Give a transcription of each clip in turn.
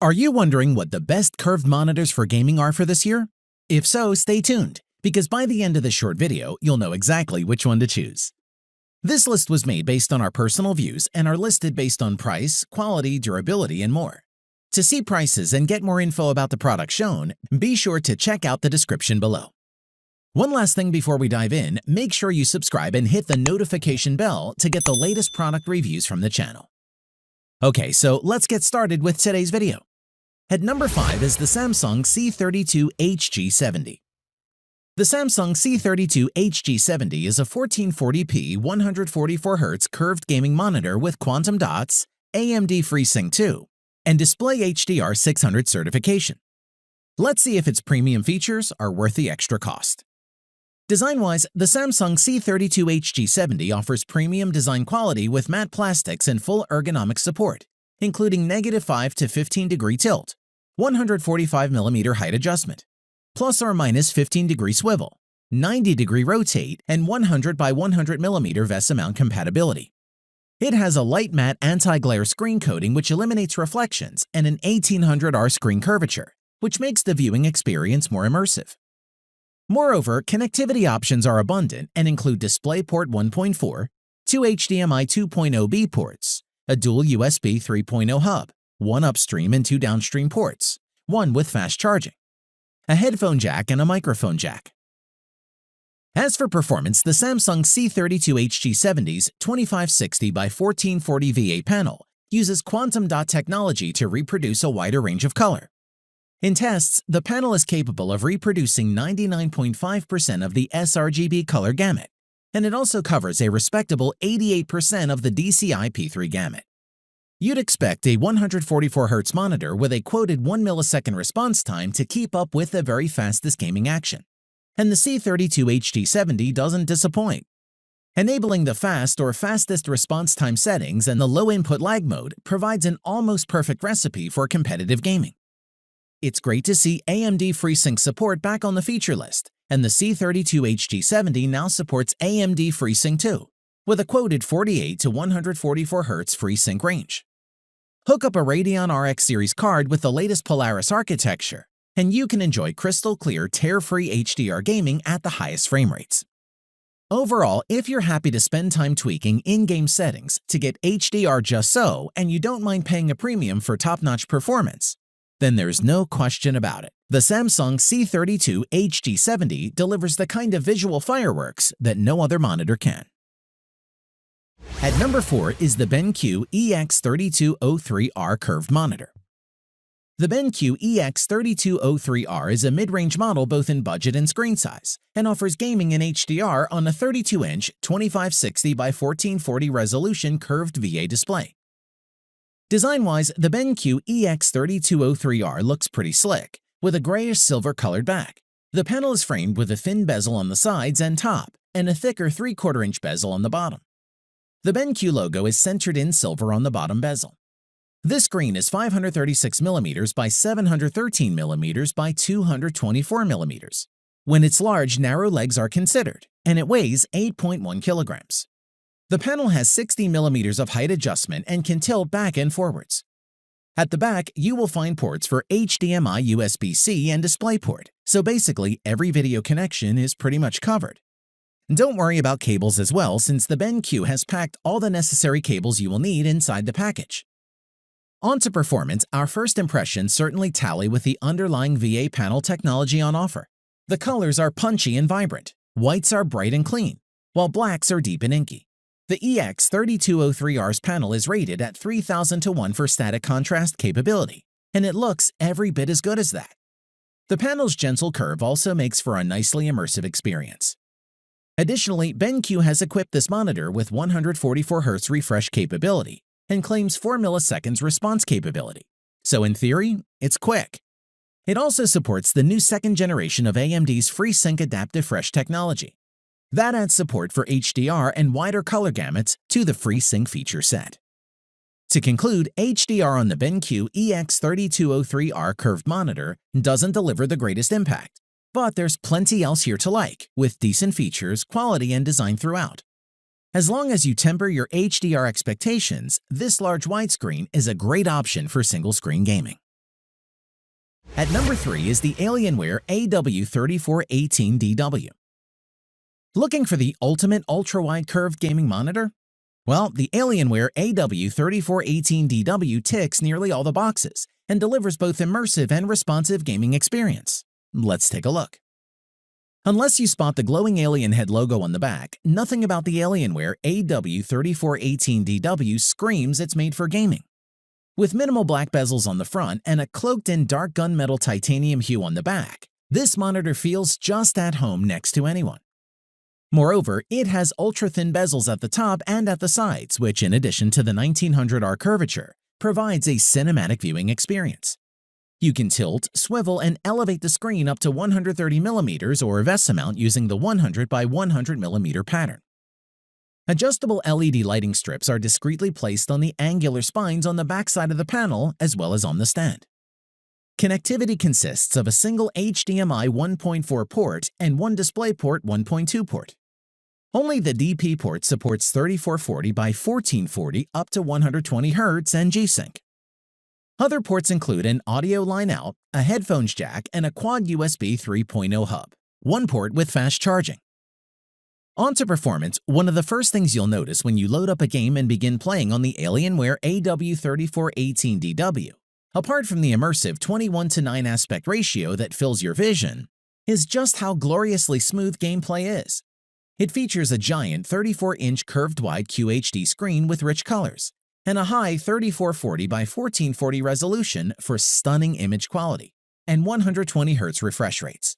Are you wondering what the best curved monitors for gaming are for this year? If so, stay tuned, because by the end of this short video, you'll know exactly which one to choose. This list was made based on our personal views and are listed based on price, quality, durability, and more. To see prices and get more info about the product shown, be sure to check out the description below. One last thing before we dive in, make sure you subscribe and hit the notification bell to get the latest product reviews from the channel. Okay, so let's get started with today's video. At number 5 is the Samsung C32HG70. The Samsung C32HG70 is a 1440p 144Hz curved gaming monitor with quantum dots, AMD FreeSync 2, and Display HDR 600 certification. Let's see if its premium features are worth the extra cost. Design-wise, the Samsung C32HG70 offers premium design quality with matte plastics and full ergonomic support, including -5 to 15 degree tilt, 145mm height adjustment, plus or minus 15 degree swivel, 90 degree rotate, and 100 by 100mm VESA mount compatibility. It has a light matte anti-glare screen coating which eliminates reflections and an 1800R screen curvature, which makes the viewing experience more immersive. Moreover, connectivity options are abundant and include DisplayPort 1.4, 2 HDMI 2.0B ports, a dual USB 3.0 hub, 1 upstream and 2 downstream ports, 1 with fast charging, a headphone jack and a microphone jack. As for performance, the Samsung C32HG70's 2560 by 1440 VA panel uses quantum dot technology to reproduce a wider range of color. In tests, the panel is capable of reproducing 99.5% of the sRGB color gamut, and it also covers a respectable 88% of the DCI P3 gamut. You'd expect a 144Hz monitor with a quoted 1 millisecond response time to keep up with the very fastest gaming action, and the C32HG70 doesn't disappoint. Enabling the fast or fastest response time settings and the low input lag mode provides an almost perfect recipe for competitive gaming. It's great to see AMD FreeSync support back on the feature list, and the C32HG70 now supports AMD FreeSync 2, with a quoted 48 to 144Hz FreeSync range. Hook up a Radeon RX series card with the latest Polaris architecture, and you can enjoy crystal clear, tear-free HDR gaming at the highest frame rates. Overall, if you're happy to spend time tweaking in-game settings to get HDR just so, and you don't mind paying a premium for top-notch performance, then there's no question about it. The Samsung C32HG70 delivers the kind of visual fireworks that no other monitor can. At number 4 is the BenQ EX3203R curved monitor. The BenQ EX3203R is a mid-range model both in budget and screen size, and offers gaming in HDR on a 32-inch 2560 by 1440 resolution curved VA display. Design-wise, the BenQ EX3203R looks pretty slick, with a grayish-silver colored back. The panel is framed with a thin bezel on the sides and top, and a thicker 3/4-inch bezel on the bottom. The BenQ logo is centered in silver on the bottom bezel. This screen is 536mm by 713mm by 224mm. When it's large, narrow legs are considered, and it weighs 8.1 kilograms. The panel has 60mm of height adjustment and can tilt back and forwards. At the back, you will find ports for HDMI USB-C and DisplayPort, so basically every video connection is pretty much covered. Don't worry about cables as well, since the BenQ has packed all the necessary cables you will need inside the package. On to performance, our first impressions certainly tally with the underlying VA panel technology on offer. The colors are punchy and vibrant, whites are bright and clean, while blacks are deep and inky. The EX3203R's panel is rated at 3000:1 for static contrast capability, and it looks every bit as good as that. The panel's gentle curve also makes for a nicely immersive experience. Additionally, BenQ has equipped this monitor with 144Hz refresh capability and claims 4 milliseconds response capability, so in theory, it's quick. It also supports the new second generation of AMD's FreeSync Adaptive Fresh technology. That adds support for HDR and wider color gamuts to the FreeSync feature set. To conclude, HDR on the BenQ EX3203R curved monitor doesn't deliver the greatest impact, but there's plenty else here to like, with decent features, quality, and design throughout. As long as you temper your HDR expectations, this large widescreen is a great option for single-screen gaming. At number 3 is the Alienware AW3418DW. Looking for the ultimate ultra-wide curved gaming monitor? Well, the Alienware AW3418DW ticks nearly all the boxes and delivers both immersive and responsive gaming experience. Let's take a look. Unless you spot the glowing alien head logo on the back, nothing about the Alienware AW3418DW screams it's made for gaming. With minimal black bezels on the front and a cloaked-in dark gunmetal titanium hue on the back, this monitor feels just at home next to anyone. Moreover, it has ultra-thin bezels at the top and at the sides, which, in addition to the 1900R curvature, provides a cinematic viewing experience. You can tilt, swivel, and elevate the screen up to 130mm or VESA mount using the 100 by 100mm pattern. Adjustable LED lighting strips are discreetly placed on the angular spines on the backside of the panel as well as on the stand. Connectivity consists of a single HDMI 1.4 port and one DisplayPort 1.2 port. Only the DP port supports 3440 by 1440 up to 120 Hz and G-Sync. Other ports include an audio line out, a headphones jack, and a quad USB 3.0 hub, one port with fast charging. On to performance, one of the first things you'll notice when you load up a game and begin playing on the Alienware AW3418DW, apart from the immersive 21:9 aspect ratio that fills your vision, is just how gloriously smooth gameplay is. It features a giant 34-inch curved-wide QHD screen with rich colors, and a high 3440 by 1440 resolution for stunning image quality, and 120 Hz refresh rates.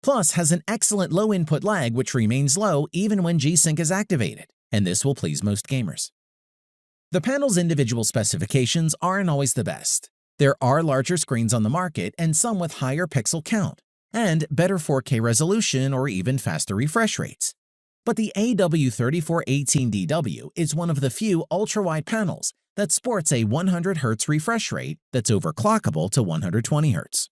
Plus has an excellent low input lag which remains low even when G-Sync is activated, and this will please most gamers. The panel's individual specifications aren't always the best. There are larger screens on the market and some with higher pixel count, and better 4K resolution or even faster refresh rates. But the AW3418DW is one of the few ultra-wide panels that sports a 100 Hz refresh rate that's overclockable to 120 Hz.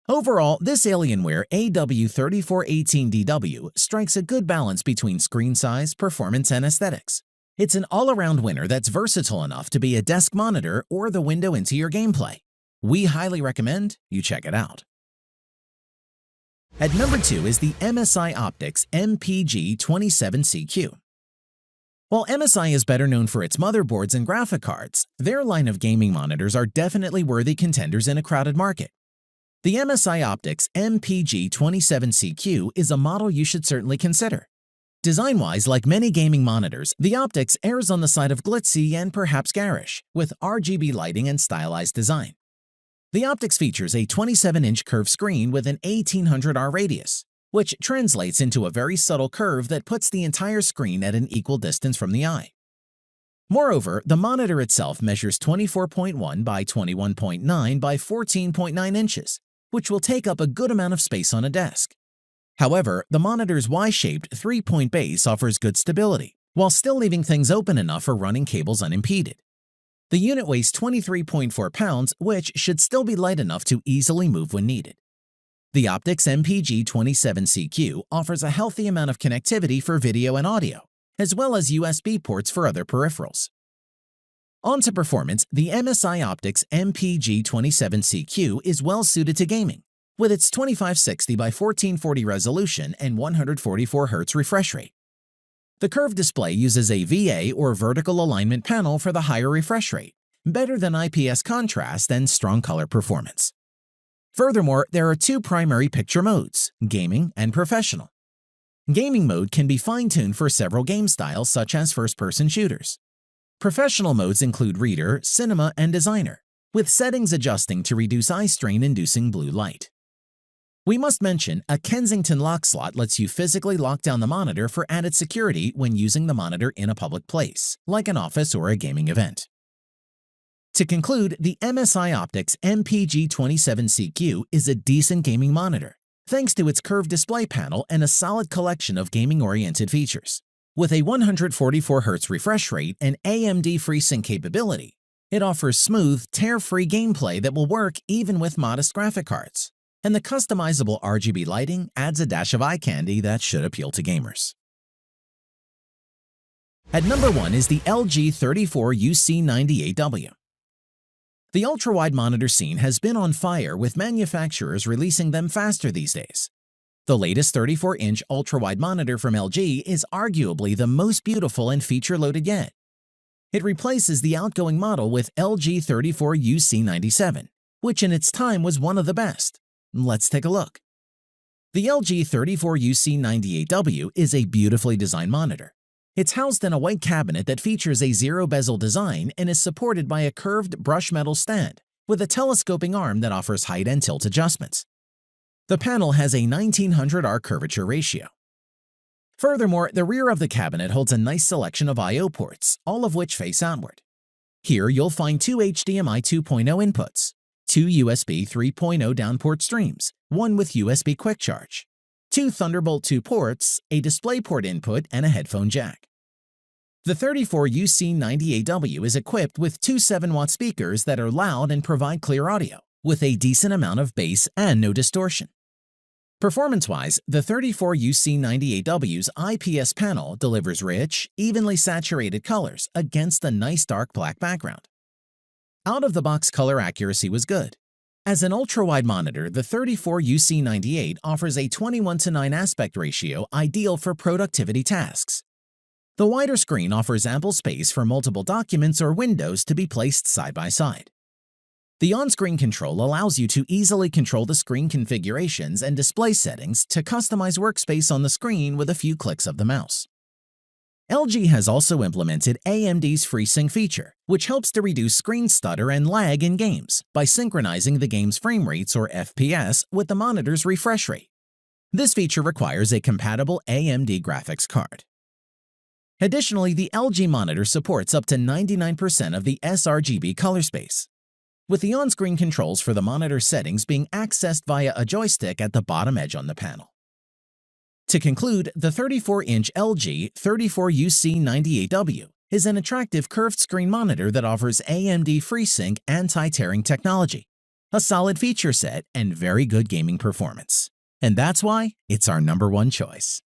Overall, this Alienware AW3418DW strikes a good balance between screen size, performance, and aesthetics. It's an all-around winner that's versatile enough to be a desk monitor or the window into your gameplay. We highly recommend you check it out. At number 2 is the MSI Optics MPG27CQ. While MSI is better known for its motherboards and graphic cards, their line of gaming monitors are definitely worthy contenders in a crowded market. The MSI Optics MPG27CQ is a model you should certainly consider. Design-wise, like many gaming monitors, the Optics errs on the side of glitzy and perhaps garish, with RGB lighting and stylized design. The Optics features a 27-inch curved screen with an 1800R radius, which translates into a very subtle curve that puts the entire screen at an equal distance from the eye. Moreover, the monitor itself measures 24.1 by 21.9 by 14.9 inches, which will take up a good amount of space on a desk. However, the monitor's Y-shaped 3-point base offers good stability, while still leaving things open enough for running cables unimpeded. The unit weighs 23.4 pounds, which should still be light enough to easily move when needed. The Optics MPG27CQ offers a healthy amount of connectivity for video and audio, as well as USB ports for other peripherals. On to performance, the MSI Optics MPG27CQ is well suited to gaming, with its 2560 by 1440 resolution and 144 Hz refresh rate. The curved display uses a VA or vertical alignment panel for the higher refresh rate, better than IPS contrast and strong color performance. Furthermore, there are two primary picture modes, gaming and professional. Gaming mode can be fine-tuned for several game styles such as first-person shooters. Professional modes include Reader, Cinema, and Designer, with settings adjusting to reduce eye strain-inducing blue light. We must mention, a Kensington lock slot lets you physically lock down the monitor for added security when using the monitor in a public place, like an office or a gaming event. To conclude, the MSI Optics MPG27CQ is a decent gaming monitor, thanks to its curved display panel and a solid collection of gaming-oriented features. With a 144 Hz refresh rate and AMD FreeSync capability, it offers smooth, tear-free gameplay that will work even with modest graphic cards. And the customizable RGB lighting adds a dash of eye candy that should appeal to gamers. At number 1 is the LG 34UC98W. The ultrawide monitor scene has been on fire with manufacturers releasing them faster these days. The latest 34-inch ultrawide monitor from LG is arguably the most beautiful and feature-loaded yet. It replaces the outgoing model with LG 34UC97, which in its time was one of the best. Let's take a look. The LG 34UC98W is a beautifully designed monitor. It's housed in a white cabinet that features a zero-bezel design and is supported by a curved brush metal stand with a telescoping arm that offers height and tilt adjustments. The panel has a 1900R curvature ratio. Furthermore, the rear of the cabinet holds a nice selection of I/O ports, all of which face outward. Here you'll find two HDMI 2.0 inputs, two USB 3.0 downport streams, one with USB Quick Charge, two Thunderbolt 2 ports, a DisplayPort input, and a headphone jack. The 34UC98W is equipped with two 7-watt speakers that are loud and provide clear audio, with a decent amount of bass and no distortion. Performance-wise, the 34UC98W's IPS panel delivers rich, evenly saturated colors against a nice dark black background. Out-of-the-box color accuracy was good. As an ultra-wide monitor, the 34UC98 offers a 21:9 aspect ratio ideal for productivity tasks. The wider screen offers ample space for multiple documents or windows to be placed side by side. The on-screen control allows you to easily control the screen configurations and display settings to customize workspace on the screen with a few clicks of the mouse. LG has also implemented AMD's FreeSync feature, which helps to reduce screen stutter and lag in games by synchronizing the game's frame rates or FPS with the monitor's refresh rate. This feature requires a compatible AMD graphics card. Additionally, the LG monitor supports up to 99% of the sRGB color space, with the on-screen controls for the monitor settings being accessed via a joystick at the bottom edge on the panel. To conclude, the 34-inch LG 34UC98W is an attractive curved screen monitor that offers AMD FreeSync anti-tearing technology, a solid feature set, and very good gaming performance. And that's why it's our #1 choice.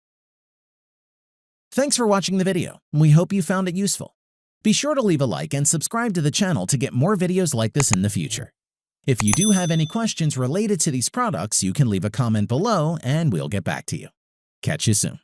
Thanks for watching the video. We hope you found it useful. Be sure to leave a like and subscribe to the channel to get more videos like this in the future. If you do have any questions related to these products, you can leave a comment below and we'll get back to you. Catch you soon.